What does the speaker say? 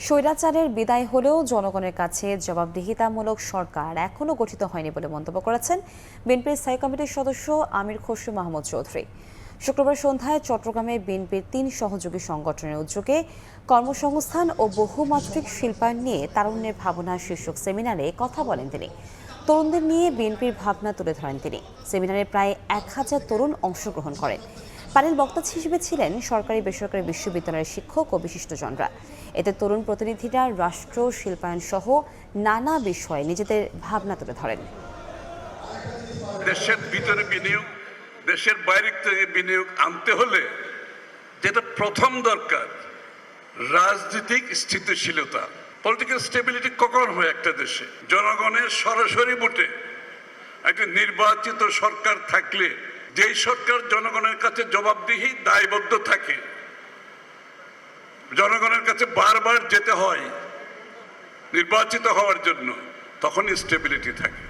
স্বৈরাচারের বিদায় হলেও জনগণের কাছে জবাবদিহিতামূলক সরকার এখনও গঠিত হয়নি বলে মন্তব্য করেছেন বিএনপির স্থায়ী কমিটির সদস্য আমির খসরু মাহমুদ চৌধুরী। শুক্রবার সন্ধ্যায় চট্টগ্রামে বিএনপির ৩ সহযোগী সংগঠনের উদ্যোগে কর্মসংস্থান ও বহুমাত্রিক শিল্পায়ন নিয়ে তারুণ্যের ভাবনা শীর্ষক সেমিনারে কথা বলেন তিনি। তরুণদের নিয়ে বিএনপির ভাবনা তুলে ধরেন তিনি। সেমিনারে প্রায় ১,০০০ তরুণ অংশগ্রহণ করেন। প্যানেল বক্তা হিসেবে ছিলেন সরকারি বেসরকারি বিশ্ববিদ্যালয়ের শিক্ষক ও বিশিষ্টজনরা। এতে তরুণ প্রতিনিধিরা রাষ্ট্র, শিল্পায়ন সহ নানা বিষয়ে নিজেদের ভাবনা তুলে ধরেন। দেশের ভিতরে বিনিয়োগ, দেশের বাইরে থেকে বিনিয়োগ আনতে হলে যেটা প্রথম দরকার, রাজনৈতিক স্থিতিশীলতা। পলিটিক্যাল স্টেবিলিটি কখন হয় একটা দেশে? জনগণের সরাসরি ভোটে একটা নির্বাচিত সরকার থাকলে, যেই সরকার জনগণের কাছে জবাবদিহি দায়বদ্ধ থাকে, জনগণের কাছে বারবার যেতে হয় নির্বাচিত হওয়ার জন্য, তখন স্টেবিলিটি থাকে।